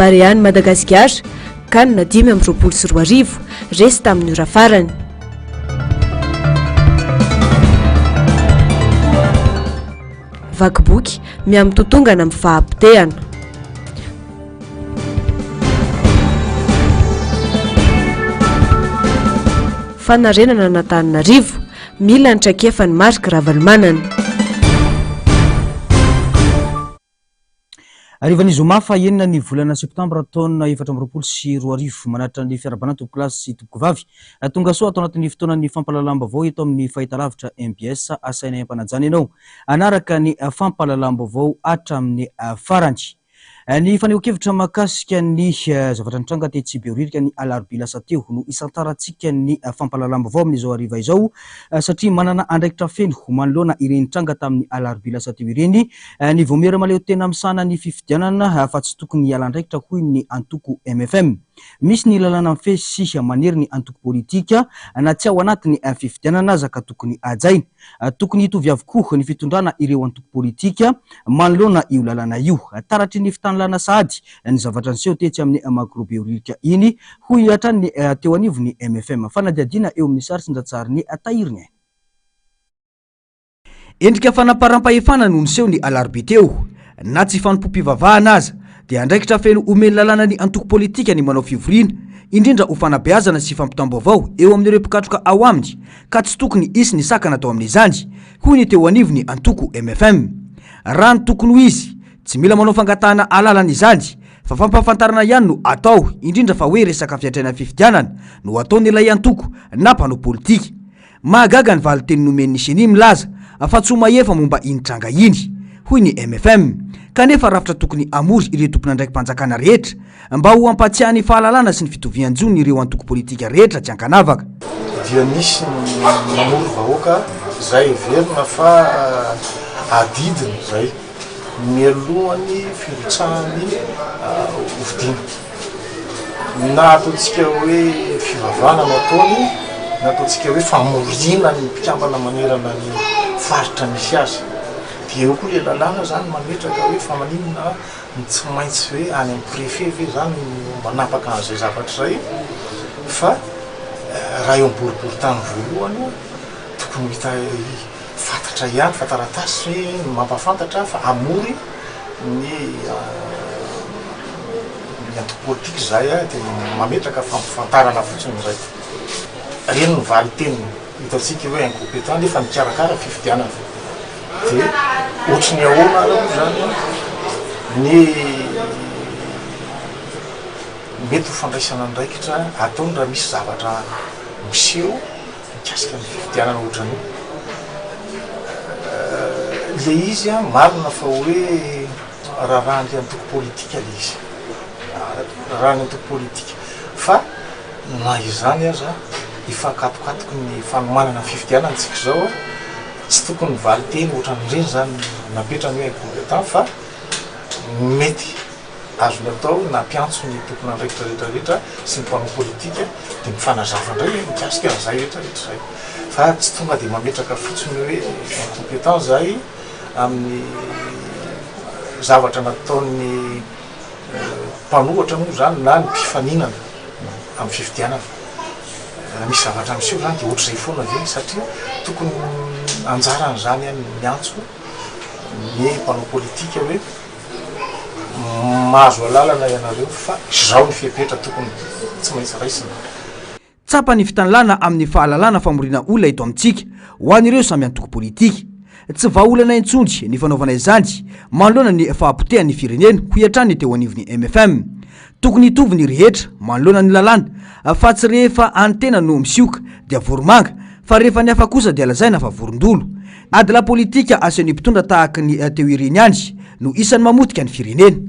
Baréane Madagasikara kanina 5-20 resy tamin'ny ora farany. Vakiboky miamtotongana amin'ny fahampitehana. Fanarenana n'Antananarivo mila nitraikefan'ny Marc Ravalomanana. Arivan'ny zoma fa enina ny volana septambra taona 2024 manatra ny fiarabanana tompo kilasy sy tompo vavy tonga soa atao anatin'ny fotoanan'ny fampahalalam-baovao eto amin'ny fahitalavitra MBS asaina empanajana ianao anaraka ny fampahalalam-baovao hatramin'ny farany. Ny fanehoan-kevitra mahakasika ny zavatra nitranga tetsy Behoririka ny alarobia lasa teo no isantarantsika ny fampahalalam-baovao amin'izao hariva izao satria manana andraikitra feno manoloana ireny tranga tamin'ny alarobia lasa teo ireny ny voamera maleo tena misana ny fifidianana fa tsy tokony hiala-andraikitra hoy ny antoko MFM. Misy ny lalàna mifesy sy manery ny antoko politika na tsy ao anatin'ny fifidianana aza ka tokony ajaina. Tokony hitovy avokoa ny fitondrana ireo antoko politika manoloana io lalàna io. Taratry ny fitanilana sahady ny zavatra niseho tetsy amin'ny Makro Behoririka iny hoy hatrany teo anivony MFM. Fanadiadiana eo amin'ny sary sindatsary ny tahiriny. Endrika fanaparam-pahefana no niseho ny alarobia teo na tsy fanompo-pivavahana aza dia andraikitra feno omeny lalàna ny antoko politika ny manao fivoriana indrindra ho fanabeazana sy fampitam-baovao eo amin'ireo mpikatroka ao aminy ka tsy tokony isy ny sakana atao amin'izany hoy ny teo anivony antoko MFM. Raha ny tokony ho izy tsy mila manao fangatahana alalana izany fa fampahafantarana ihany no atao indrindra fa hoe resaka fiatraina fifidianana no ataon'ilay antoko na mpanao politika. Mahagaga ny valiteny nomeny Seny milaza fa tsy ho mahefa momba iny tranga iny hoy ny MFM. Kanefa rafitra tokony amory ireo tompon'andraiki-panjakana rehetra mba ho ampatsiahany fahalalana sy ny fitovian-jony ireo antoko politika rehetra tsy ankanavaka. Dia misy mamory vahoaka zay verina fa adidiny zay mialohan'ny firotsahany ovidina na ataontsika hoe fivavahana no ataony na ataontsika hoe famorina ny mpikambana manerana ny faritra misy azy. Dia eo koa le lalàna zany mametraka hoe famaninana tsy maintsy hoe any amin'ny préfet ve zany manapaka an'izay zavatra zay fa raha eo amboribory tany voalohany tokony hita fantatra ihany fa taratasy hoe mampafantatra fa amory ny antoko politika zay dia mametraka fampifantarana fotsiny zay. Reny ny valiteny hitantsika hoe incompétent nefa mikarakara fifidianana dia ohatry ny ahoana aloha zany ny mety ho fandraisana andraikitra ataony raha misy zavatra miseho mikasika ny fifidianana ohatran'io. Le izy marina fa hoe raha ny antoko politika le izy raha ny antoko politika fa na izany aza ifankatokatoky ny fanomanana ny fifidianana antsika zao tsy tokony valiteny ohatran'ireny zany napetrany hoe incompétent fa mety azony atao na mpiantso ny tompon'andraikitra rehetrarehetra sy ny mpanao politika dia mifanazava indray mikasika an'izay rehetrarehetra zay fa tsy tonga dia mametraka fotsiny hoe incompétent zay amin'ny zavatra nataon'ny mpanohatra moa zany na ny mpifaninana amin'ny fifidianana. Misy zavatra miseho zany dia ohatr'izay foana ve satria tokony anjaran'izany any miantso ny mpanao politika hoe mahazo alalana ianareo fa zao ny fipetra tokony tsy maintsy raisina. Tsapa ny fitanilana amin'ny fahalalana famorina olona eto amintsika ho an'ireo samy antoko politika. Tsy vahaolana intsondry ny fanaovana izany manoloana ny fahapotehan'ny firenena ho hiatrany teo anivony MFM. Tokony hitovy ny rehetra manoloana ny lalàna fa tsy rehefa antena no misioka dia voromanga fa rehefa ny hafa kosa dia lazaina fa vorondolo. Adila politika asehon'ny mpitondra tahaka ny teo ireny ihany no isan'ny mamotika ny firenena.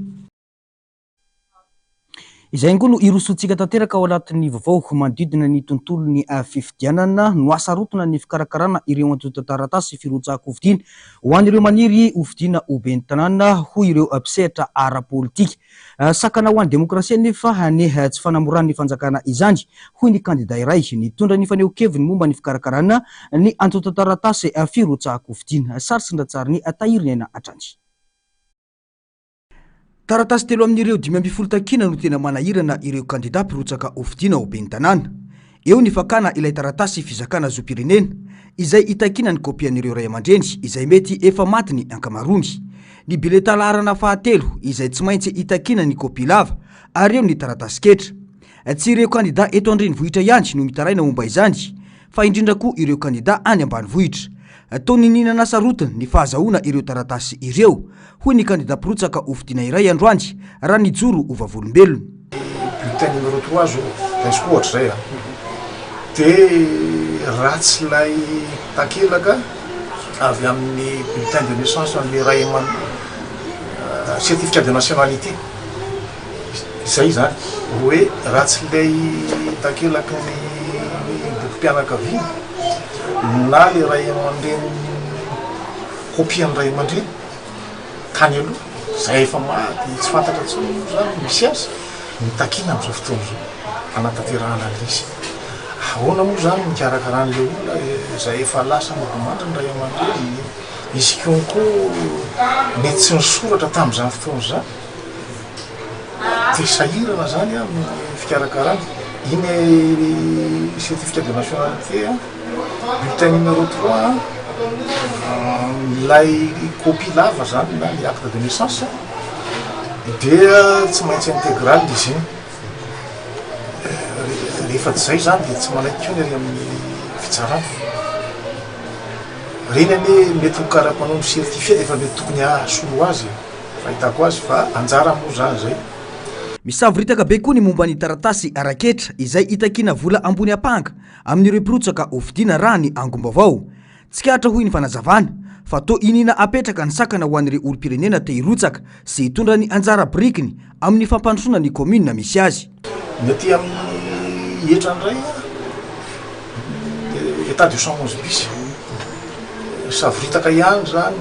Izay ngono irosotsika tanteraka ao anatin'ny vaovao manodidina ny tontolon'ny fifidianana no asarotona ny fikarakarana ireo antota-taratasy firotsahako ovidiana ho an'ireo maniry ovidiana ho ben'ny tanàna ho ireo mpisehatra ara-politika. Sakana ho an'ny demokrasia nefa ny tsy fanamoran'ny fanjakana izany hoy ny kandida iray nitondra ny fanehoan-keviny momba ny fikarakarana ny antota-taratasy firotsahako ovidiana. Sary sindatsary ny tahiriny aina hatrany. Taratasy telo amin'ireo 5 takina no tena manahirana ireo kandida mpirotsaka ho fidina ho ben'ny tanàna. Eo ny fakana ilay taratasy fizakana zoam-pirenena izay itakina ny kopian'ireo ray aman-dreny izay mety efa maty ny ankamarony. Ny bileta laharana fahatelo izay tsy maintsy itakina ny kopi lava ary eo ny taratasy ketra. Tsy ireo kandida eto andrenivohitra ihany no mitaraina momba izany fa indrindra koa ireo kandida any ambanivohitra. Tony ninana sarotiny ny fahazahoana ireo taratasy ireo hoy ny kandida mpirotsaka ho fidina iray androany raha nijoro ho vavolombelona. Bulletin numéro 3 zao raisiko ohatra zay dia ratsy lay takelaka avy amin'ny bulletin de naissance an'le ray aman certificat de nationalité zay zany hoe ratsy lay takelaka ny bokim-pianakaviana na le ray aman-dreny kopian'ny ray aman-dreny tany aloha zay efa maty tsy fantatra tsony zany misy azy mitakina amin'izao fotoana zao anatanterahana an'izy. Ahoana moa zany mikarakarahan'le olona zay efa lasa mahamandry ny ray aman-dreny izy konko mety tsy nisoratra tamin'izany fotoana zany dia sahirana zany amin'ny fikarakarana. Iny certificat de nationalité bulletin numéro 3 lay copie lava zany na le acte de naissance dia tsy maintsy intégral izy iny. Rehefa tsy zay zany dia tsy manaiky koa ny ary amin'ny fitsarana. Reny ane mety ho karapanao ny certifié dia efa mety tokony ahasolo azy fahitako azy fa anjara moa zany zay. Misavoritaka be koa ny momba ny taratasy araketra izay itakina vola ambony apanga amin'ireo mpirotsaka ho fidina raha ny angom-baovao. Tsy katra hoy ny fanazavana fa to inina apetraka ny sakana ho an'ireo olom-pirenena te hirotsaka sy hitondra ny anjara birikiny amin'ny fampandrosoana ny commune misy azy. Mety amin'ny etrandray état de 111 bis savoritaka ihany zany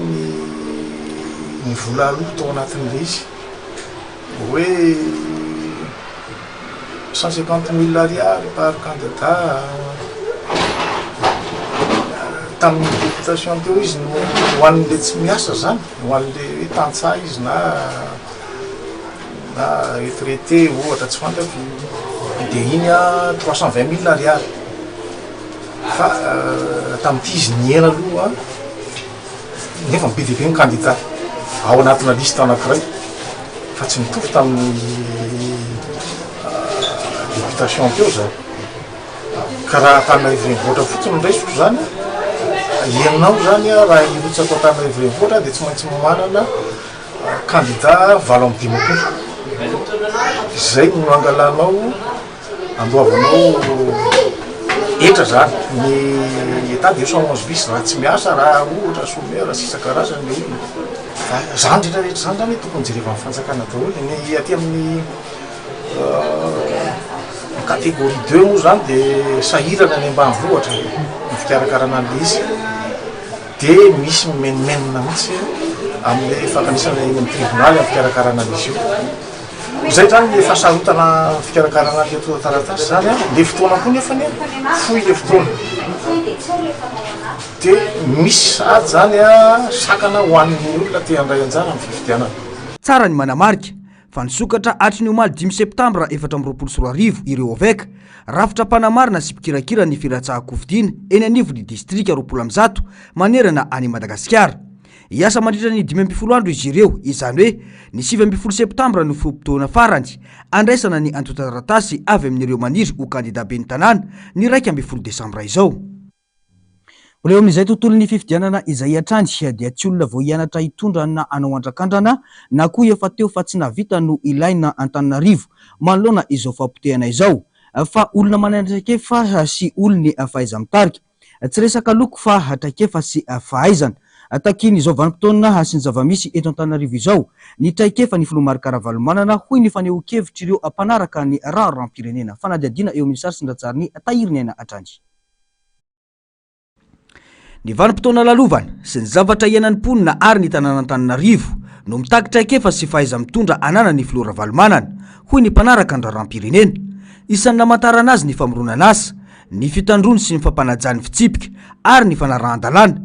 ny vola aloha tao anatin'le izy hoe 150 000 ariary par candidat tamin'ny députation teo izy ho an'le tsy miasa zany ho an'le tantsaha izy na retraité ohatra tsy fantako dia iny 320 000 ariary fa tamin'ity izy niena aloha nefa be dia be ny candidat ao anatina liste anankiray fa tsy mitovy tamin'ny députation teo zany ka raha Antananarivo renivohitra fotsiny ndraisiko zany ianao zany raha hirotsaka Antananarivo renivohitra dia tsy maintsy manana candidat 25 zay no angalanao andoavanao etra zany ny état de 111 bis raha tsy miasa raha ohatra somera sisa karazany le olona zany rehetrarehetra zany zany tokony jereva amin'ny fanjakana daholo ny aty amin'ny catégorie 2 moa zany dia sahirana ny ambanivohitra ny fikarakarana an'le izy dia misy menimenina mihitsy amin'le fakanisana eny amin'ny tribonaly amin'ny fikarakarana an'izy io. Zay zany le fahasarotana fikarakarana an'le toa taratasy zany le fotoana koa nefa ny fohy le fotoana dia misy sady zany sakana ho an'ny olona te handray anjara amin'ny fifidianana. Tsara ny manamarika fa nisokatra atry ny omaly 5 septambra 2024 ireo oveka rafitra mpanamarina sy mpikirakira ny firatsahan-kofidiana eny anivon'ny distrika 20 manerana any Madagasikara. Iasa mandritra ny 12 andro izy ireo izany hoe ny 7 septambra no fotoana farany andraisana ny antotaratasy avy amin'ireo maniry ho kandida ben'ny tanàna ny 12 desambra izao. Oleo amin'izay tontolo ny fifidianana izay hatrany dia tsy olona vao hianatra hitondra na anao andrakandrana na koa efa teo fa tsy navita no ilaina Antananarivo manoloana izao fampotehana izao fa olona manandraikefa sy olony fahaiza-mitarika tsy resaka loko fa hatraikefa sy fahaizana takiny izao vanim-potoana sy ny zava-misy eto Antananarivo izao ny traikefa ny filoha Marikaravallomanana hoy ny faneho-kevitra ireo mpanaraka ny raharam-pirenena fanadihadiana eo amin'ny sary sy ndratsariny tahiry ny aina hatrany. Ny vanim-potoana lalovana sy ny zavatra iainan'ny mponina ary ny tanàna Antananarivo no mitakitra aikefa sy fahaiza mitondra anana ny filoha Ravalomanana hoy ny mpanaraka ny raharam-pirenena. Isan'ny namantarana azy ny famoronana asa, ny fitandrony sy ny fampanajany fitsipika ary ny fanarahan-dalàna.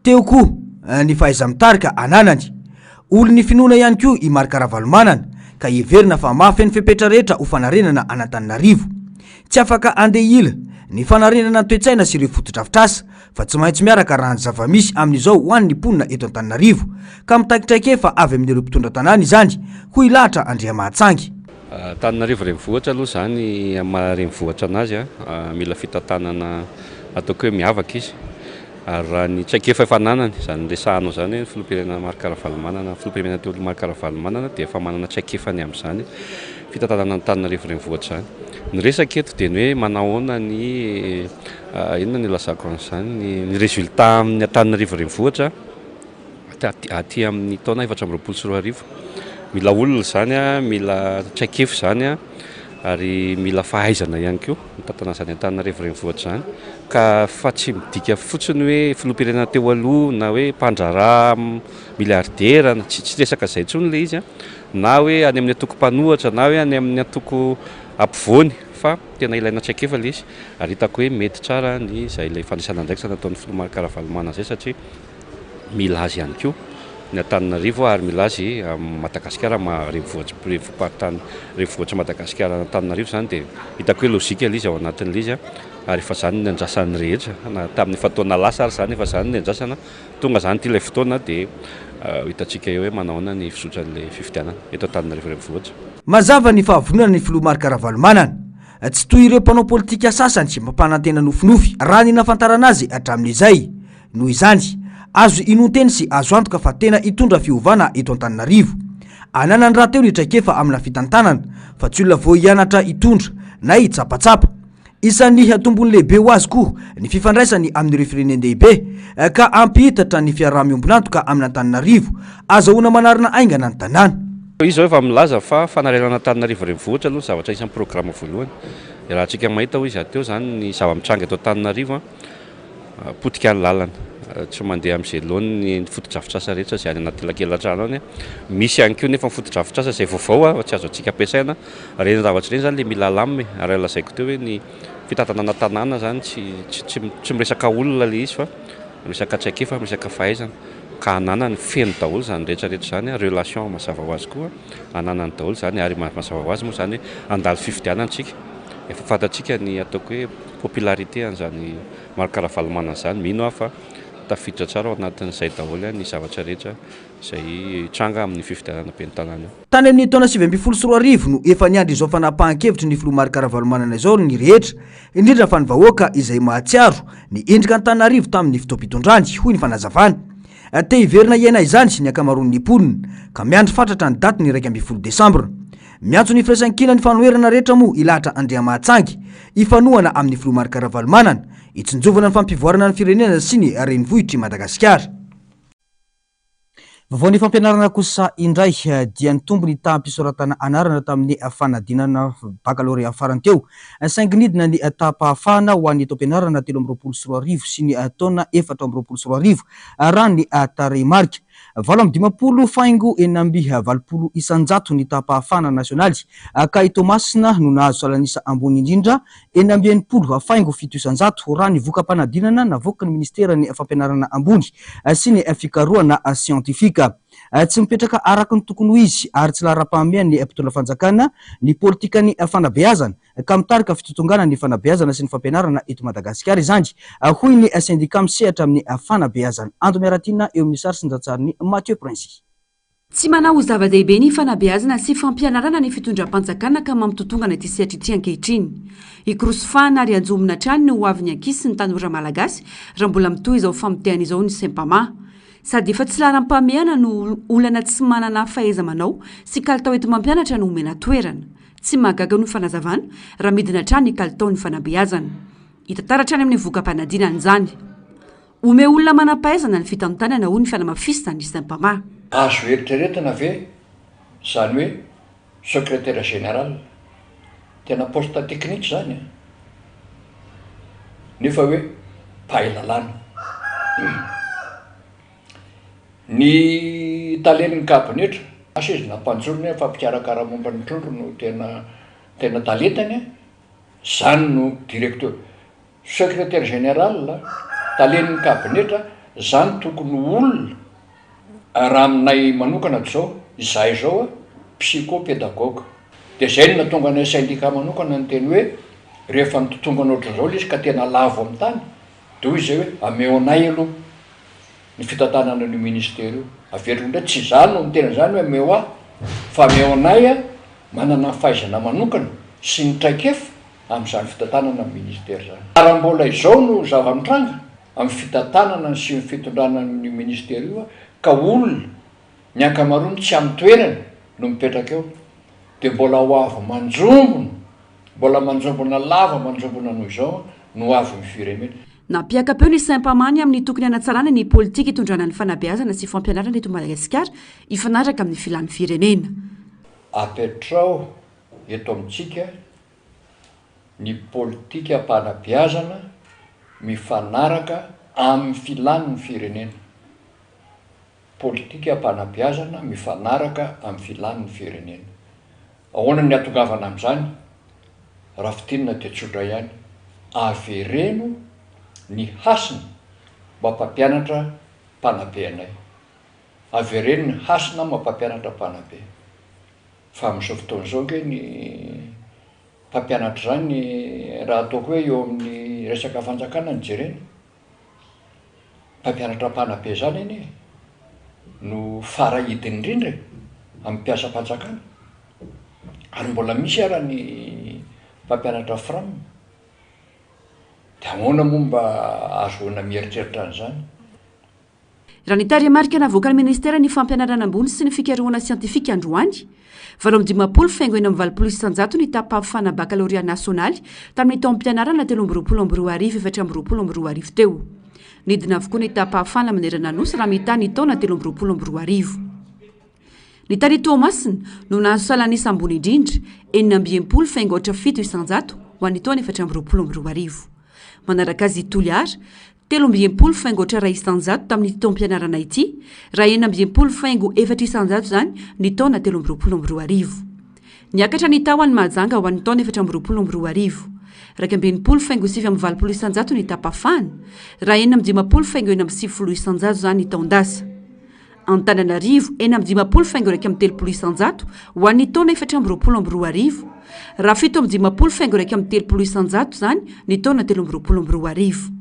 Teo koa ny fahaiza mitarika ananany. Olony finoana ihany koa i Marc Ravalomanana ka heverina fa mafy ny fepetra rehetra ho fanarenana Antananarivo. Tsy afaka andeha ila ny fanarenana toe-tsaina sy ireo fotodrafitrasa fa tsy maintsy miaraka raha ny zava-misy amin'izao ho an'ny mponina eto Antananarivo ka mitakitraikefa avy amin'ireo mpitondra tanàna izany ho ilahatra Andriamatsangy. Antananarivo renivohitra aloha zany renivohitra anazy mila fitantanana ataoko hoe miavaka izy ary raha ny tsaikefa efa nanany zany resahanao zany filoham-pirenena Marc Ravalomanana filoham-pirenena teo Marc Ravalomanana dia efa manana tsaikefany amin'izany fitantanana Antananarivo renivohitra zany. Ny resaka eto dia ny hoe manahoana ny inona ny lazako an'izany ny résultat amin'ny Antananarivo renivohitra aty amin'ny taona 2024. Mila olona zany mila tsaikefa zany ary mila fahaizana ihany koa mitantana zany Antananarivo renivohitra zany ka fa tsy midika fotsiny hoe filoham-pirenena teo aloha na hoe mpandraraha miliardera tsy resaka izay intsony le izy na hoe any amin'ny atoko mpanohatra na hoe any amin'ny atoko ampovoany fa tena ilaina tsaikefa le izy ary hitako hoe mety tsara ny izay ilay fandraisana andraikitra nataon'ny filoha Marc Ravalomanana zay satria mila azy ihany koa ny Antananarivo ary mila azy Madagasikara renivohitra Madagasikara Antananarivo zany dia hitako hoe lôjika ilay izy ao anatin'ilay izy ary efa zany ny andrasan'ny rehetra na tamin'ny fotoana lasa ary zany efa zany ny andrasana tonga zany ty ilay fotoana dia hitantsika eo hoe manahoana ny fisotran'ilay fifidianana eto Antananarivo renivohitra. Mazava ny fahavonana ny filoha Marc Ravalomanana tsy toy ireo mpanao politika sasany sy mampanantena nofinofy raha ny nafantarana azy hatramin'izay noho izany azo inonteny sy azo antoka fa tena hitondra fiovana eto Antananarivo. Anana ny raha teo ny traikefa amina fitantanana fa tsy olona vao hianatra hitondra na hitsapatsapa. Isan'ny hatombony lehibe ho azy koa ny fifandraisany amin'ireo firenendehibe ka ampihitatra ny fiaraha-miombonantoka amin'ny Antananarivo azahoana manarina aingana ny tanàna. Izy zao efa milaza fa fanarenana Antananarivo renivohitra aloha zavatra isan'ny programma voalohany. Raha antsika mahita ho izy ateo zany ny zava-mitranga eto Antananarivo potika ny lalana tsy mandeha amin'izay loany ny fotodrafitrasa rehetra izay any anaty lakelatrano any misy ihany koa nefa fotodrafitrasa izay vaovao tsy azo antsika ampiasaina reny zavatra reny zany le mila lamina ary lazaiko teo hoe ny fitantanana tanàna zany tsy miresaka olona le izy fa miresaka tsaikefa miresaka fahaizana ka ananany feno daholo zany rehetrarehetra zany relation mazava ho azy koa ananany daholo zany ary mazava ho azy moa zany andalo fifidianantsika efa fantatsika ny ataoko hoe popularité an'izany Marc Ravalomanana zany mino aho fa tafiditra tsara ao anatin'izay daholo ny zavatra rehetra izay tranga amin'ny fifidianana be ny tanàna. Tany amin'ny taona 2024 no efa niandry izao fanapahan-kevitry ny filoha Marc Ravalomanana izao ny rehetra indrindra fa ny vahoaka izay mahatsiaro ny endrika Antananarivo tamin'ny fitaom-pitondrany hoy ny fanazavana. Te hiverina iaina izany sy ny akamaroan'ny mponina ka miandry fatratra ny daty ny 2 Desambra. Miantso ny firaisan-kina ny fanoherana rehetra moa ilahatra Andriamatsangy ifanohana amin'ny filoha Marc Ravalomanana hitsinjovana ny fampivoarana ny firenena sy ny renivohitry Madagasikara. Vao ny fampianarana kosa indray dia ny tombony taham-pisoratana anarana tamin'ny fanadinana baccalauréat farany teo sainginidina ny taham-pahafahana ho an'ny taom-pianarana 2024 sy ny taona 2024 raha ny tarehimarika 820 faingo 820 isanjato ny taham-pahafahana nasionaly ka i Tomasina no nahazo salanisa ambony indrindra 820 faingo 7 isanjato raha ny vokam-panadinana navoaka ny ministera ny fampianarana ambony sy ny fikarohana sientifika. Tsy mipetraka araka ny tokony ho izy ary tsy lara-pahamehan'ny mpitondra fanjakana ny politika ny fanabeazana ka mitarika fitotongana ny fanabeazana sy ny fampianarana eto Madagasikara izany hoy ny sindika misehatra amin'ny fanabeazana. Ando miaratina eo amin'ny sary sinjatsariny Mathieu Prince. Tsy manao zava-dehibe ny fanabeazana sy fampianarana ny fitondram-panjakana ka mampitotongana ity sehatra ity ankehitriny. Ikorosofahana ary anjomina trany ny ho avy ny ankisy sy ny tanora malagasy raha mbola mitohy izao famotehana izao ny Sempama. Sady efa tsy laram-pamehana no olana tsy manana fahaiza-manao sy kalitao ety mampianatra no omena toerana. Tsy mahagaga no fanazavana raha midina trany kalitao ny fanabeazana. Hitantaratra any amin'ny vokam-panadinana izany. Ome olona manam-pahaizana ny fitantanana ho ny fianamafisina ny Sempama. Azo eritreretana ve zany hoe secrétaire général tena poste technique zany nefa hoe pahalalana ny taleniny kabinetra asa izy nampanjoro ny fampikarakara momba ny trondro no tena talentany zany no directeur secrétaire général taleniny kabinetra zany tokony olona raha aminay manokana zao izahay zao a psychopédagogue de zay no natonga anay syndicat manokana ny teny hoe rehefa nitotonga an'ohatra zao izy ka tena lavo amin'ny tany de hoy izay hoe ameo anay aloha ny fitantanana ny ministère io averiko ndray tsy zany no mitena zany hoe ameo ahy fa ameo anay a manana fahaizana manokana sy ny traikefa amin'izany fitantanana ny ministère zany raha mbola izao no zava-mitranga amin'ny fitantanana sy ny fitondrana ny ministère io a ka olona ny ankamaroany tsy amin'ny toerana no mipetraka eo de mbola ho avy manjombona mbola manjombona lava manjombona noho izao no avy ny firenena nampiaka-peo ny saim-pamany amin'ny tokony hanatsarana ny politika hitondrana ny fanabeazana sy fampianarana eto Madagasikara ifanaraka amin'ny filan'ny firenena apetrao eto amintsika ny politika am-panabeazana mifanaraka amin'ny filan'ny firenena politika am-panabeazana mifanaraka amin'ny filan'ny firenena ahoana ny atongavana amin'izany raha fitinina de tsotra ihany avereno ny hasina mampampianatra mpanabe anay avereno ny hasina mampampianatra mpanabe fa amin'izao fotoan'izao ke ny mpampianatra zany raha ataoko hoe eo amin'ny resaka fanjakana ny jerena mpampianatra mpanabe zany eny no farahidiny indrindra amin'ny mpiasa-panjakana ary mbola misy ara ny mpampianatra fram de ahoana momba azoana mieritreritra an'izany raha nitaremarika navoaka ny ministera ny fampianarana ambony sy ny fikarohana siantifika androany valo amin'ny 20 faingo eny amin'ny 20 isanjato ny tapahafana bakaloria nasionaly tamin'ny taom-pianarana 3 teo nidina avokoa ny tapahafana manerana nosy raha mita ny taona 3 ny tany Tomasina no nahazo salanisa ambony indrindra 9 faingo 7 isanjato ho an'ny taona 4 manaraka azy Toliara 13 faingo 2 isanjato tamin'ny taom-pianarana ity raha 9 faingo 4 isanjato zany ny taona 3 niakatra ny tao any Mahajanga ho an'ny taona 4 20 faingo 7 isanjato ny tapafana raha 9 faingo 7 isanjato zany ny taondasa Antananarivo 9 faingo 3 isanjato ho an'ny taona 4 raha 7 faingo 3 isanjato zany ny taona 3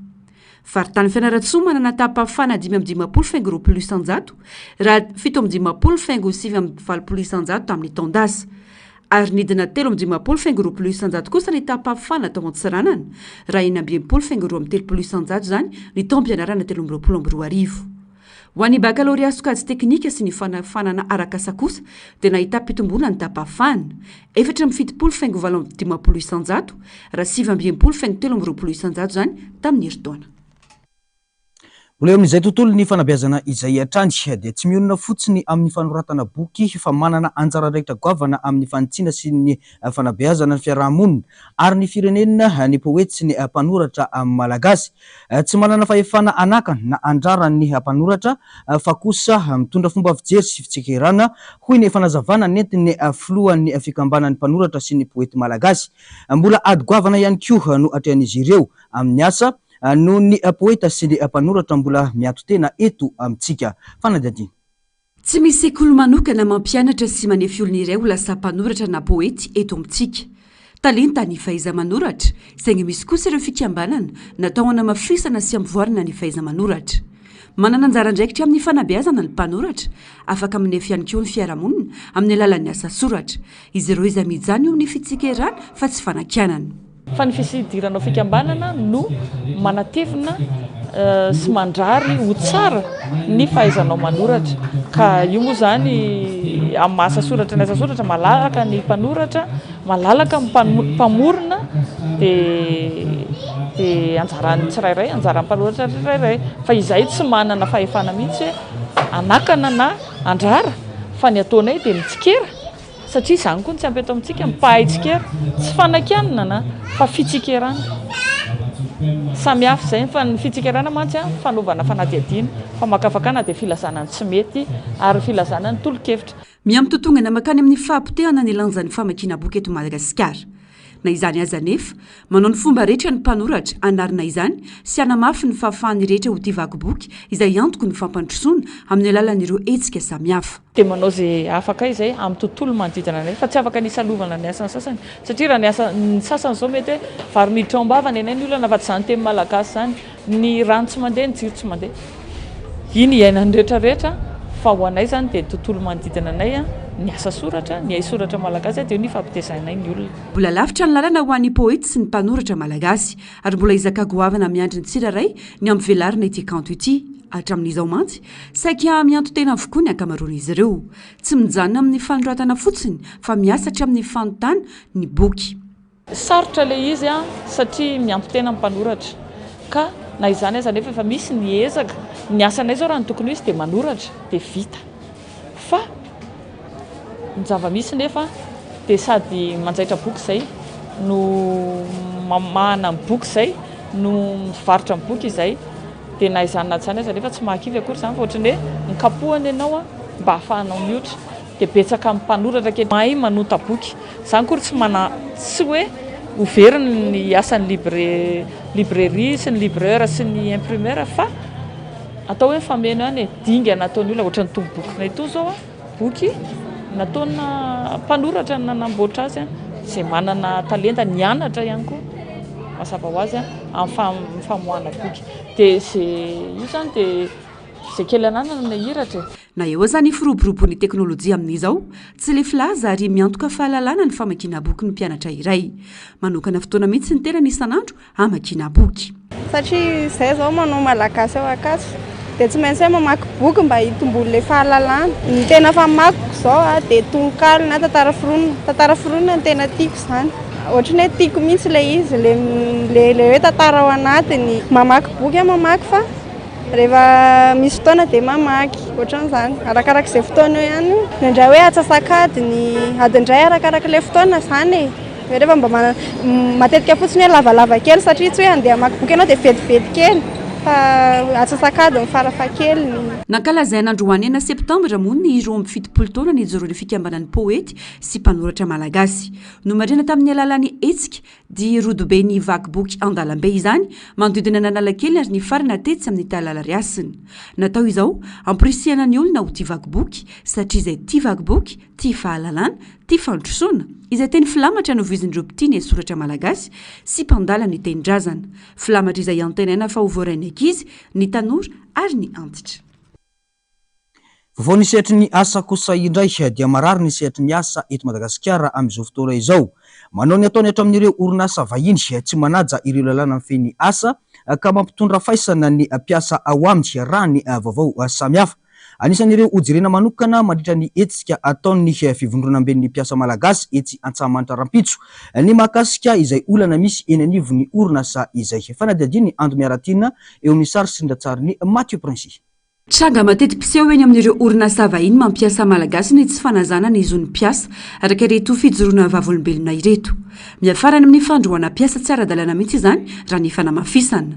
faritany Fianarantsoa manana tapafana 5 faingo 20 isanjato raha 7 faingo 7 isanjato amin'ny taondasa ary nidina 13 faingo 20 isanjato kosa ny tapafana tao Antsiranana raha 9 faingo 13 isanjato zany ny taom-pianarana 13 ho an'ny bakaloria sokajy teknika sy ny fanafanana arakasa kosa dia nahita pitombona ny tapafana 7 faingo 15 isanjato raha 7 faingo 13 isanjato zany tamin'ny herintaona mbola eo amin'izay tontolo ny fanabeazana izay hatrany dia tsy mionona fotsiny amin'ny fanoratana boky fa manana anjara raikitra goavana amin'ny fanitsiana sy ny fanabeazana ny fiarahamonina ary ny firenena ny poety sy ny mpanoratra malagasy tsy manana fahefana anakana na andrara ny mpanoratra fa kosa mitondra fomba fijery sy fitsekerana hoy ny fanazavana nentin'ny filohan'ny fikambanan'ny mpanoratra sy ny poety malagasy mbola ady goavana ihany koa no atrehan'izy ireo amin'ny asa no ny poeta sy ny mpanoratra mbola miato tena eto amintsika fanadihadiana tsy misy sekoly manokana mampianatra sy manefy olona iray ho lasa mpanoratra na poety eto amintsika talenta ny fahaiza manoratra saingy misy kosa ireo fikambanana natao hanamafisana sy ampivoarana ny fahaiza manoratra manana anjara andraikitra amin'ny fanabeazana ny mpanoratra afaka minefy ihany koa ny fiarahamonina amin'ny alalan'ny asa soratra izy ireo izy mijany eo ny fitsekerana fa tsy fanakianana fa ny fisidiranao fikambanana no manatevina sy mandrary ho tsara ny fahaizanao manoratra ka io moa zany amin'ny asa soratra ny asa soratra malalaka ny mpanoratra malalaka mpamorona dia anjarany tsirairay anjaran'ny mpanoratra tsirairay fa izay tsy manana fahefana mihitsy anakana na andrara fa ny ataonay dia mitsikera satria izany koa tsy ampy eto amintsika mipahay tsikera tsy fanakianana na fa fitsikerana samy hafa izay fa ny fitsikerana mantsy fanaovana fanadihadiana fa makafakana dia filazanany tsy mety ary filazana ny tolo-kevitra miamitotongana makany amin'ny fahampotehana ny lanjan'ny famakina boky eto Madagasikara na izany aza nefa manao ny fomba rehetra ny mpanoratra anarina izany sy anamafy ny fahafahany rehetra ho tivakiboky izay antoko ny fampandrosoana amin'ny alalan'ireo hetsika samihafa. Dia manao zay afaka izay amin'ny tontolo manodidina anay fa tsy afaka ny salovana ny asany sasany satria raha ny sasany zao mety hoe vary miditra ambavany enay ny olona fa tsy zany teny malagasy zany ny rano tsy mandeha ny jiro tsy mandeha iny iainany rehetrarehetra fa ho anay zany dia tontolo manodidina anay ny asa soratra ny hay soratra malagasy dia ny fampitesanay ny olona. Mbola lavitra ny lalana ho an'ny poety sy ny mpanoratra malagasy ary mbola izaka goavana miandry ny tsiraray ny amin'ny velarina ity kanto ity hatramin'izao mantsy saika mianto tena avokoa ny ankamaroan'izy ireo tsy mijanona amin'ny fanoratana fotsiny fa miasatra amin'ny fanontana ny boky. Sarotra le izy satria mianto tena amin'ny mpanoratra ka na izany aza nefa efa misy ny ezaka ny asanay zao raha ny tokony izy dia manoratra dia vita fa ny zava-misy nefa dia sady manjaitra boky izay no mamahana ny boky izay no mivarotra ny boky izay dia na izany na izany aza nefa tsy mahakivy akory izany fa ohatrany hoe nikapohany ianao mba hahafahanao mihoatra dia betsaka amin'ny mpanoratra kely mahay manota boky izany kory tsy hoe overiny ny asan'ny librairie sy ny libraire sy ny imprimeur fa atao hoe fameno ihany dinga nataony olona ohatrany itony boky na itony zao boky nataona mpanoratra nanamboatra azy izay manana talenta nianatra ihany koa mazava ho azy amin'ny famoahana boky dia io zany dia izay kely ananana na hiratra. Na eo zany firoboroboan'ny teknôlôjia amin'izao tsy le filaza ary miantoka fahalalana ny famakiana boky ny mpianatra iray manokana fotoana mihitsy ny tena isan'andro hamakiana boky satria izay zao manao malagasy ao akasy dia tsy maintsy hoe mamaky boky mba hitomboly le fahalalana ny tena famakiko zao dia tononkalo na tantara foronina ny tena tiako izany ohatrany hoe tiako mihitsy le izy le hoe tantara ao anatiny mamaky boky mamaky fa rehefa misy fotoana dia mamaky ohatran'izany arakarak'izay fotoana eo ihany indray hoe atsasakadiny adindray arakaraka le fotoana izany hoe rehefa mba matetika fotsiny hoe lavalava kely satria tsy hoe andeha hamaky boky ianao dia vetivety kely fa atsasakadiny farafahakeliny. Nankalazaina androany 9 septambra moa ny 27 taona ny ijoroan'ny fikambanan'ny poety sy mpanoratra malagasy no marina tamin'ny alalan'ny hetsika dia rodobe ny vakiboky andalambe izany manodidina ny analakely ary ny farana tetsy amin'ny talalariasiny natao izao ampirisihana ny olona ho tia vakiboky satria izay tia vakiboky tia fahalalana tia fandrosoana izay teny filamatra no voizin'ireo mpitiany soratra malagasy sy mpandala ny tendrazana filamatra izay antenaina fa ho voarainy ankizy ny tanora ary ny antitra. Vao nisehatra ny asa kosa indray dia marary nisehatra ny asa eto Madagasikara amin'izao fotoana izao. Manao ny ataony hatramin'ireo orinasa vahiny tsy manaja ireo lalàna amin'ny feny asa ka mampitondra faisana ny mpiasa ao aminy raha ny vaovao samihafa. Anisan'ireo hojerena manokana mandritra ny hetsika ataony fivondrona amben'ny mpiasa malagasy etsy Antsahamanitra Rampitso ny mahakasika izay olana misy eny anivon'ny orinasa izay. Fanadihadiany Ando Miaratina eo amin'ny sary sindatsariny Mathieu Princy. Tranga mateti-piseho eny amin'ireo orinasa vahiny mampiasa malagasy ny tsy fanazana ny izony mpiasa araka ireto fijoroana vavolombelona ireto. Miafarany amin'ny fandroana mpiasa tsy ara-dalàna mihitsy izany raha ny fanamafisana.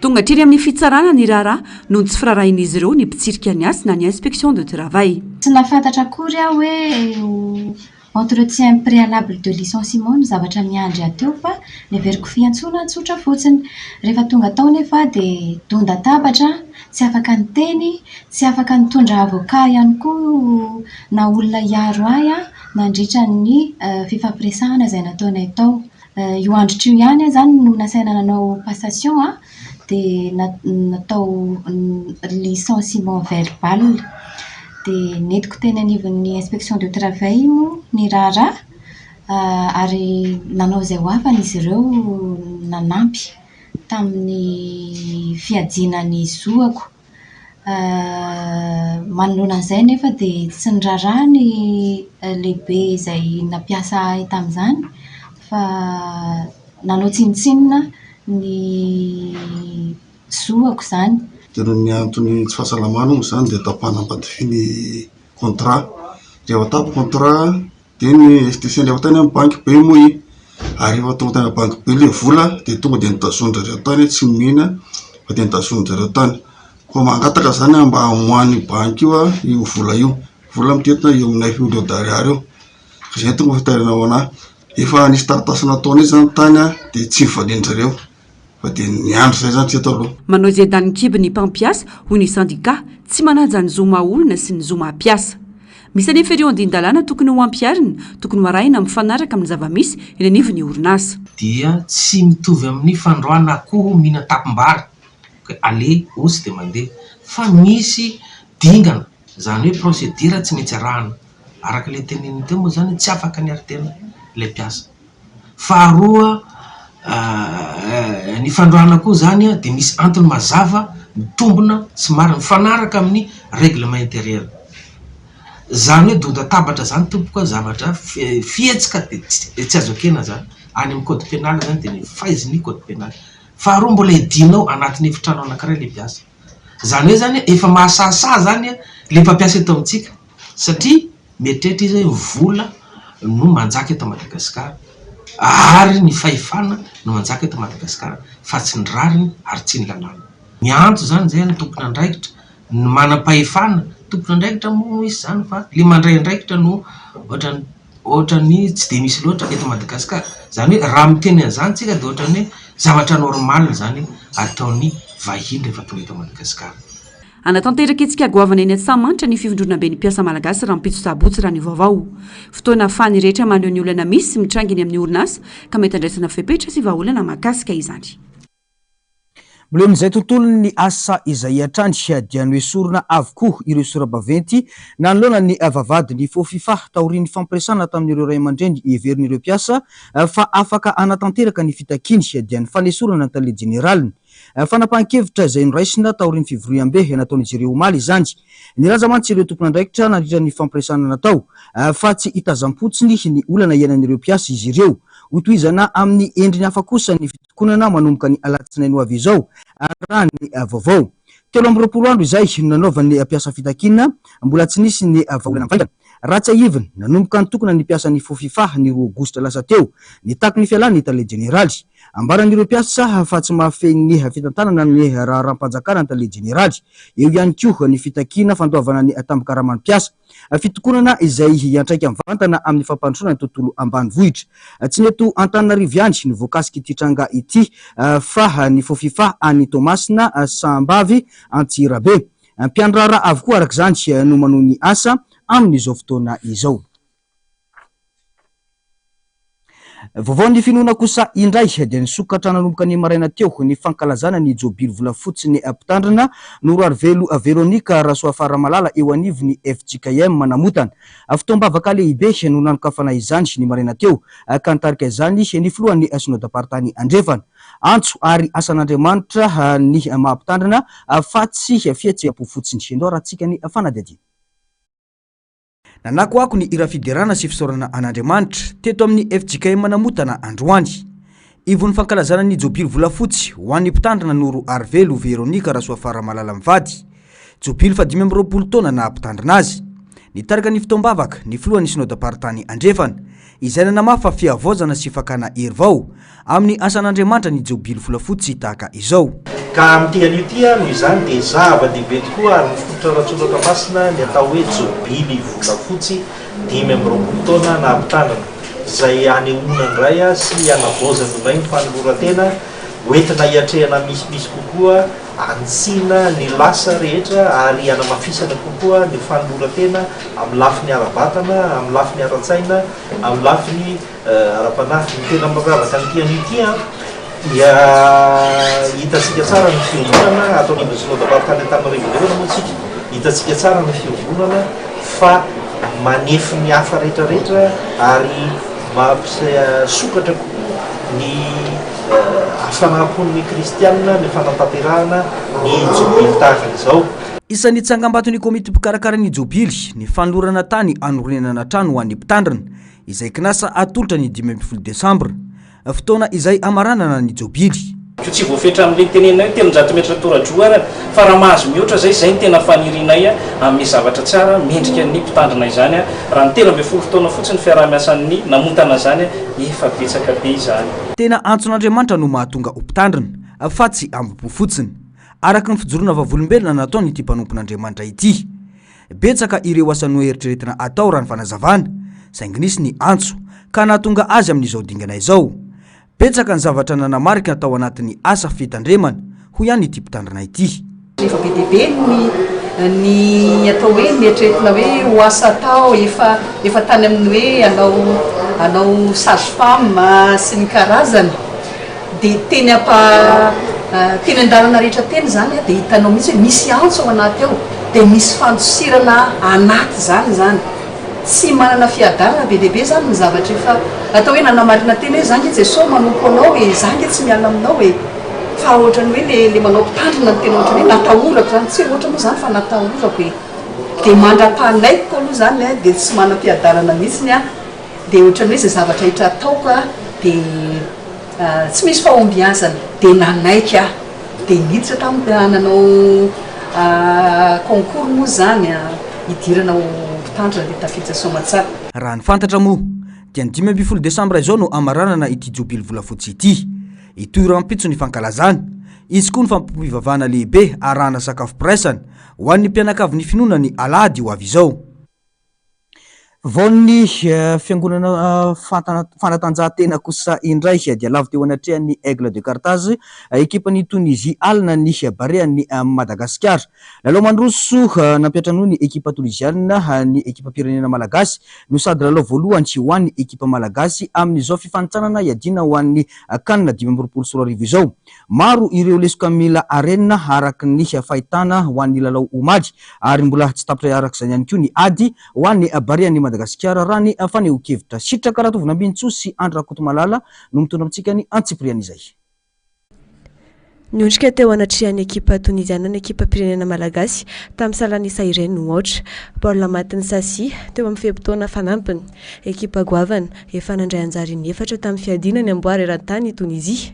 Tonga hatreny amin'ny fitsarana ny raharaha noho ny tsy firarahin'izy ireo ny mpitsirika ny asa na ny inspection de travail. Tsy nafantatra akory aho hoe entretien préalable de licenciement no zavatra miandry ateo fa leveriko fiantsona tsotra fotsiny rehefa tonga tao nefa dia donda tabatra tsy afaka ny teny tsy afaka nitondra avoka ihany koa na olona iaro ahy nandritra ny fifampiresahana izay nataonay tao io androtro ihany zany no nasaina nanao passation dia natao licenciement verbal dia netiko teny anivon'ny inspection de travail mo ny raharaha ary nanao izay ho afany izy ireo nanampy tamin'ny fiadinany zoako manoloana an'izay nefa dia tsy niraharaha ny lehibe izay nampiasa ahy tamin'izany fa nanao tsinitsinina ny zoako izany. Dia ny antony tsy fahasalamana moa izany dia tapahanam-padifiny contrat. Rehefa tapy contrat dia ny STC rehefa tany amin'ny banky be moa i ary rehefa tonga tany amin'ny banky be ilay vola dia tonga dia nitazonitra ireo tany tsy mihina fa dia nitazonitra ireo tany. Koa mangataka izany mba hamohan'ny banky io vola io. Vola mitetina eo amin'ny 9 millions d'ariary io. Izay tonga fitarinao anahy. efa nisy taratasy nataony izy zany tany a de tsy mivalin-jareo fa de ny andro zay zany tsy atao aloha. manao izay dany kiby ny mpampiasa hoy ny sandika tsy manaja ny zoma olona sy ny zoma ampiasa. Misy anefa ireo andin-dalàna tokony ho ampiarina tokony ho arahina mifanaraka amin'ny zava-misy eny anivon'ny orinasa. Dia tsy mitovy amin'ny fandroana akoho mihina tapimbary ale osy de mandeha fa misy dingana zany hoe procédure tsy maintsy arahana araka le teneniny teo moa zany tsy afaka ny aritena le mpiasa. Faharoa ny fandroana koa zany a de misy antony mazava mitombona sy mary mifanaraka amin'ny règlement intérieur. Zany hoe donda tabatra zany tompoka zavatra fihetsika de tsy azo akena zany any amin'ny code pénal zany de ny faiziny code pénal. Faharoa mbola idinao anatin'ny efitrano anankiray le mpiasa. Zany hoe zany efa mahasasa zany le mpampiasa eto amintsika satria mietrehitra izy hoe vola no manjaka eto Madagasikara ary ny fahefana no manjaka eto Madagasikara fa tsy ny rariny ary tsy ny lalàna. Ny antso zany zay ny tompony andraikitra ny manam-pahefana tompony andraikitra moa misy zany fa le mandray andraikitra no ohatrany tsy de misy loatra eto Madagasikara. Zany hoe raha miteny an'izany tsika de ohatrany hoe zavatra normal zany ataony vahiny rehefa tonga eto Madagasikara. Anatanteraka etsika goavana eny Antsahamanitra ny fivondrona be ny mpiasa malagasy raha mipitso sabotsy raha ny vaovao. Fotoana fany rehetra maneho ny olana misy sy mitranginy amin'ny orinasa ka mety andraisana fepetra sy vahaolana mahakasika izany. Mbola amin'izay tontolo ny asa izay atrany dia ny sorona avokoa ireo sora-baventy nanoloana ny vavady ny fofifaha taorian'ny fampiresana tamin'ireo ray aman-dreny heverin'ireo mpiasa fa afaka anatanteraka ny fitakiny dia ny fanesorana ny tale generaliny. Fanapahan-kevitra izay noraisina taorian'ny fivoriam-be nataon'izy ireo omaly izany. Nilaza mantsy ireo tompony andraikitra nandritra ny fampiresana natao fa tsy hitazam-potsiny ny olana iainan'ireo mpiasa izy ireo. Hotohizana amin'ny endriny hafa kosa ny fitokonana manomboka ny alatsinainy ho avy izao raha ny vaovao. 7 andro izay nanaovan'ny mpiasa fitakina mbola tsy nisy ny vahaolana mivaingana. Ratsy aivina nanomboka nitokona ny mpiasa ny fofifaha ny 2 Aogositra lasa teo nitaky ny fialany tale generaly. Ambaran'ireo mpiasa fa tsy mahafehy fitantanana ny raharam-panjakana ny tale generaly. Eo ihany koa ny fitakina fandoavana ny tambokaraman'ny mpiasa. Fitokonana izay iantraika mivantana amin'ny fampandrosoana ny tontolo ambanivohitra. Tsy neto Antananarivo ihany ny voakasiky ity tranga ity fa ny fofifaha any Tomasina Sambavy Antsirabe. Mpiandrara avokoa araka izany no manao ny asa amin'izao fotoana izao. Vaovao ny finoana kosa indray dia nisokatra nanomboka ny maraina teo ny fankalazana ny jobily volafotsy ny mpitandrina Noroary Velo Veronika Rasoafaramalala eo anivony FJKM manamotana. Fitoam-bavaka lehibe no nanokafana izany ny maraina teo ka nitarika izany ny filohan'ny synod-party Andrefana. Antso ary asan'Andriamanitra ny mahampitandrina fa tsy fihetseham-po fotsiny. Endao raha tsika ny fanadihadiana. Nanako ako ny ira fiderana sy fisaorana an'Andriamanitra teto amin'ny FJKM manamotana androany. Ivon'ny fankalazana ny jobily volafotsy ho an'ny mpitandrina Noroary Velo Veronika Rasoafaramalala mivady. Jobily fa 20 taona na mpitandrina azy. Nitarika ny fitoam-bavaka ny filohan'ny synod-party Andrefana izay nanamafa fiavozana sy fakana hery vao amin'ny asan'Andriamanitra ny jobily volafotsy tahaka izao. Ka amin'ity an'ity noho izany dia zava-dehibe tokoa ary mifototra ratsolaka masina ny atao hoe jobily volafotsy 20 taona na mpitandrina izay anehoana indray sy anavozana indray ny fanoloran-tena hoentina hiatrehana misimisy kokoa antsina ny lasa rehetra ary anamafisana kokoa ny fanoloran-tena amin'ny lafiny ara-batana, amin'ny lafiny ara-tsaina, amin'ny lafiny ara-panahy. Ny tena mampiavaka an'ity an'ity dia hitantsika tsara ny fiangonana atao ny synod-party Antananarivo moa tsika. Hitantsika tsara ny fiangonana fa manefy ny hafa rehetrarehetra ary mampisokatra kokoa ny fanampony kristianina ny fanatanterahana ny jobily tahaka izao. Isan'ny tsangambaton'ny komity mpikarakara ny jobily ny fanolorana tany anorenana trano ho an'ny mpitandrina izay kinasa atolotra ny 15 Desambra. Fotoana izay amaranana ny jobily. Tsy voafetra amin'ilay tenenay 300 metra tora-droana fa raha mahazo mihoatra zay ny tena fanirinay amin'ny zavatra tsara mendrika ny mpitandrina izany raha ny 13 taona fotsiny fiaraha-miasan'ny namotana zany efa betsaka be izany. Tena antson'Andriamanitra no mahatonga ho mpitandrina fa tsy ambopo fotsiny. Araka ny fijoroana vavolombelona nataony ity mpanompon'Andriamanitra ity. Betsaka ireo asa no eritreretina atao raha ny fanazavana saingy nisy ny antso ka nahatonga azy amin'izao dingana izao. Betsaka ny zavatra nanamarika tao anatin'ny asa fitandremana ho ihany ity mpitandrina ity. Rehefa be deabe ny atao hoe mietretina hoe ho asa atao efa tany amin'ny hoe anao sage-femme sy ny karazany dia teny teny an-dalana rehetra teny zany dia hitanao mihitsy hoe misy antso ao anaty ao dia misy fantosirana anaty zany tsy manana fiadarana be deabe zany ny zavatra efa atao hoe nanamarina teny hoe zany Jesosy manompo anao hoe zany tsy miala aminao hoe fa ohatrany hoe le manao mpitandrina ny tena ohatrany hoe natahorako zany tsy ohatra moa zany fa natahorako hoe dia mandra-panaiko aloha zany dia tsy manam-piadarana mihitsiny dia ohatrany hoe zay zavatra hitra ataoko dia tsy misy fahombiazana dia nanaiky dia niditra tamin'ny nanao concours moa zany hidirana ho mpitandrina dia tafiditra somatsara. Raha ny fantatra moa dia ny 15 Desambra izao no amaranana ity jobily volafotsy ity. Itoy rampitso ny fankalazana, izy koa ny fampivavahana lehibe arahana sakafo piraisana ho an'ny mpianakavy ny finoana ny alahady ho avy izao. Vaon'ny fiangonana fanatanjahantena kosa indray dia lavy teo anatrehan'ny Aigle de Carthage ekipan'ny Tunisie alina ny barean'ny Madagasikara. Lalao mandroso nampiatra noho ny ekipa tunisiana ny ekipa pirenena malagasy no sady lalao voalohany tsy ho an'ny ekipa malagasy amin'izao fifanitsanana iadina ho an'ny CAN 2024 izao. Maro ireo lesoka mila arena araky ny fahitana ho an'ny lalao omaly ary mbola tsy tapitra arak'izany ihany koa ny ady ho an'ny barean'ny Madagasikara raha ny faneho-kevitra sitraka raha tovina Ambintso sy Andra Kotomalala no mitondra amintsika ny antsipriana izay. Niondrika teo anatrehan'ny ekipa tunisiana ny ekipa pirenena malagasy tamin'ny salanisa ireny no ohatra baolina matin'ny sasi teo amin'ny fehepitoana fanampiny ekipa goavana efa nandray anjara inefatra tamin'ny fiadinany amboary eran-tany Tunisia.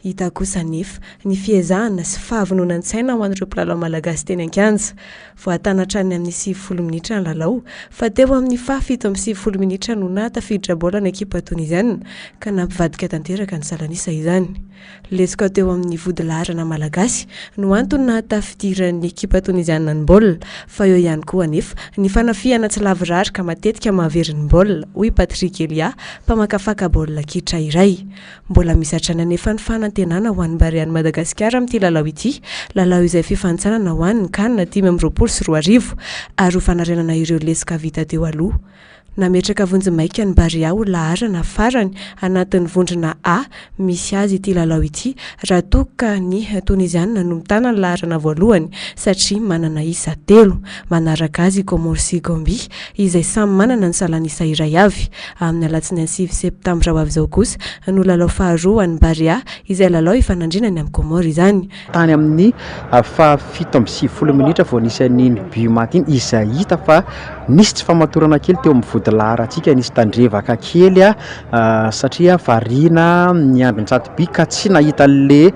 Hita kosa nefa ny fiezahana sy fahavononantsaina ho an'ireo mpilalao malagasy teny an-kianja. Voatanatra ny amin'ny 90 minitra ny lalao fa teo amin'ny 7 minitra no natafiditra baolina ny ekipa tunisiana ka nampivadika tanteraka ny salanisa izany. Lesoka teo amin'ny vodilarana malagasy no antony nahatafidiran'ny ekipa tunisiana ny baolina fa eo ihany koa anefa ny fanafiana tsy lavirary ka matetika mahaverin'ny baolina hoy Patrick Elia mpamakafaka baolina kitra iray. Mbola misatrana nefa ny fanantenana ho an'ny barean'ny Madagasikara amin'ity lalao ity, lalao izay fifanitsanana ho an'ny CAN 2024 ary ho fanarenana ireo lesoka vita teo aloha. Nametraka vonjimaika ny Barea ho laharana farany anatin'ny vondrona A misy azy ity lalao ity raha toka ny tunisiana no mitana ny laharana voalohany satria manana isa 3 manaraka azy Comore sy Gambie izay samy manana ny salanisa iray avy. Amin'ny alatsinainy 9 septambra ho avy izao kosa no lalao faharoa ny Barea izay lalao ifanandrinany amin'ny Comore izany. Tany amin'ny 7 minitra vao nisy an'iny but izay hita fa nisy tsy famatorana kely teo amin'ny lara atsika nisy tandrevaka kely satria variana ny andron-tsato-by ka tsy nahita le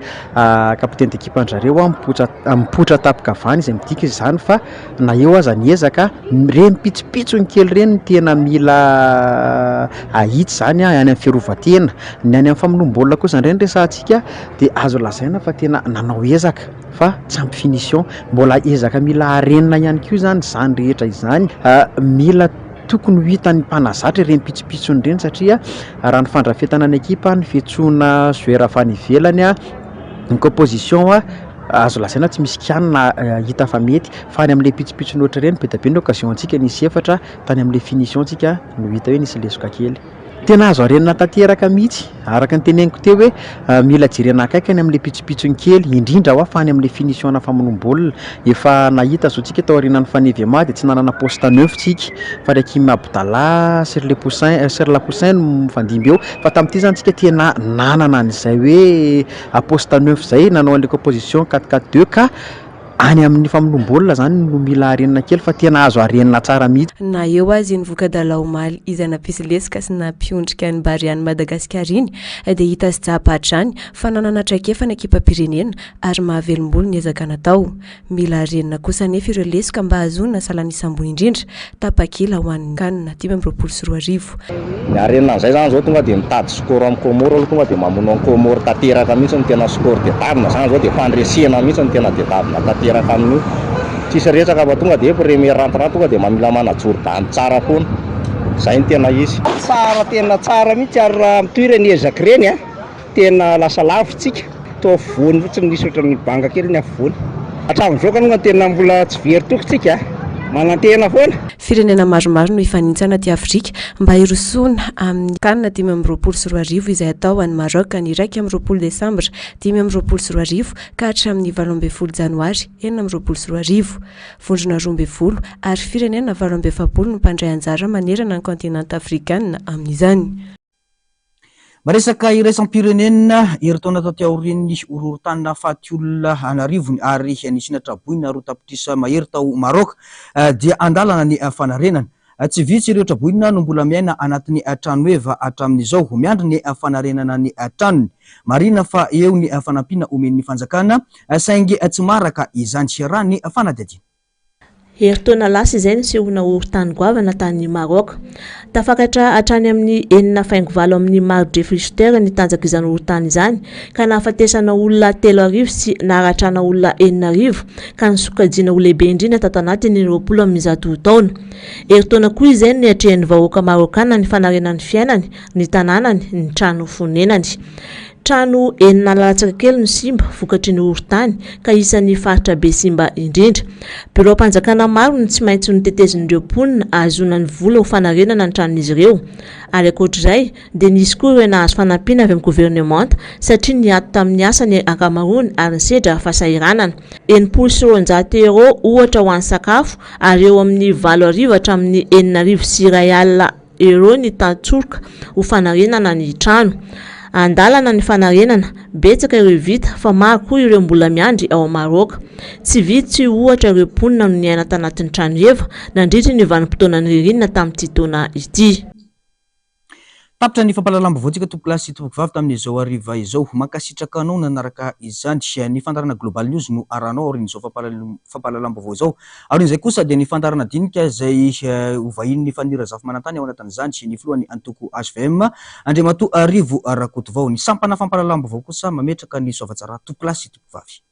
kapiteny d'équipe anjareo mipotra tapikavany izay midika izany fa na eo aza niezaka reny pitsopitsony kely reny tena mila ahitsy zany any amin'ny fiarovatena ny any amin'ny famonom-baolina kosa indray ny resantsika dia azo lazaina fa tena nanao ezaka fa tsy ampy finition mbola ezaka mila arenina ihany koa zany rehetra izany mila tokony ho hitan'ny mpanazatra ireny pitsopitsony ireny satria raha ny fandrafetana ny ekipa ny fiantsoana joueur avy any ivelany ny composition azo lasaina tsy misy kianina hita fa mety fa any amin'ilay pitsopitsony ohatra ireny be da be ny occasion antsika nisy efatra tany amin'ilay finition antsika no hita hoe nisy lesoka kely. Tena azo arenina tanteraka mihitsy araka ny teneniko teo hoe mila jerena akaikany amin'ilay pitsopitsony kely indrindra ho afany amin'ilay finition famonom-baolina efa nahita zao tsika tao aorianan'ny Fanevema dia tsy nanana poste 9 tsika fa Rakim Abdallah sur la Poussin no mifandimby eo fa tamin'ity zany tsika tena nanana an'izay hoe poste 9 zay nanao an'ilay composition 4-4-2 ka any amin'ny famonom-baolina zany no mila arenina kely fa tena azo arenina tsara mihitsy. Na eo azy ny voka-dalao omaly izay nampisy lesoka sy nampiondrika ny Barean'ny Madagasikara iny dia hita sy japatrany fa nanana traikefa ny ekipa pirenena ary mahavelom-bolo ny ezaka natao. Mila arenina kosa nefa ireo lesoka mba hahazoana salanisa ambony indrindra tapakila ho an'ny CAN 2024. Ny arenina an'izay zany zao tonga dia mitady skoro amin'ny Comore aloha tonga dia mamono amin'ny Comore tanteraka mihitsy ny tena skoro dietavina zany zao dia fandresena mihitsy ny tena dietavina tanteraka amin'io tsisy resaka fa tonga dia premier rentrant tonga dia mamila manajorydany tsara foana zay ny tena izy tsara tena tsara mihitsy ary raha mitoirany ezaka reny a tena lasa lavitsika toa vony fotsiny nisy ohatran'ny banga kely ny afivony hatramin'izao ka tena mbola tsy very tokotsika manantena foana. Firenena maromaro no ifanintsana aty Afrika mba hirosoana amin'ny kanina 2024 izay atao any Maroc ny 1 Desambra 2024 ka hatramin'ny 12 Janoary 2024. Vondrona 12 ary firenena 27 no mpandray anjara manerana ny kontinanta afrikanina amin'izany. Maresaka iraisam-pirenena eritaona taty aorian'ny horohorotanina faty olona anarivony ary anisina traboina roa tapitrisa mahery tao Maroc dia andalana ny fanarenana. Tsy vitsy ireo traboina no mbola miaina anatin'ny trano eva hatramin'izao miandry ny fanarenana ny tranony. Marina fa eo ny fanampiana omen'ny fanjakana saingy tsy maraka izany raha ny fanadihadiana. Heritaona lasa izay ny sehona horontany goavana tany Maroc. Tafakatra hatrany amin'ny 4.9 amin'ny marbre frigidaire ny tanjaka izany horontany izany ka nahafatesana olona 3 sy naharatrana olona 4 ka nisokajiana ho lehibe indrindra tato anatiny 20 taona. Heritaona koa izay ny atrehan'ny vahoaka marokana ny fanarenany fiainany, ny tanànany, ny trano fonenany. Trano 4 latsaka kely no simba vokatry ny horontany ka isan'ny faritra be simba indrindra. Birao mpanjakana maro no tsy maintsy notetezin'ireo mponina ahazoana ny vola ho fanarenana ny tranon'izy ireo. Ary ankoatr'izay dia nisy koa ireo nahazo fanampiana avy amin'ny gouvernemanta satria niato tamin'ny asany ankamaroany ary nisedra fahasahiranana. 400 ohatra ho an'ny sakafo ary eo amin'ny 7 hatramin'ny 400 euro ny tantsorika ho fanarenana ny trano. Andalana ny fanarenana, betsaka ireo vita fa maro koa ireo mbola miandry ao Maroc. Tsy vitsy ohatra ireo mponina no niaina tanatin'ny trano eva nandritra ny vanim-potoanan'ny ririnina tamin'ity taona ity. Tapitra ny fampalalam-bavoantsika tompolasy tompokivavy tamin'izao hariva izao mankasitraka anao nanaraka izany ny fandarana Global News no aranao aorian'izao fampalalam-bavao izao. Aorian'izay kosa dia ny fandarana dinika izay hovahin'ny fanira zafy manantany ao anatin'izany sy ny filohan'ny antoko HVM Andriamatoa Arivo Rakotovao. Ny sampana fampalalam-bavao kosa mametraka ny soavatsara tompolasy tompokivavy.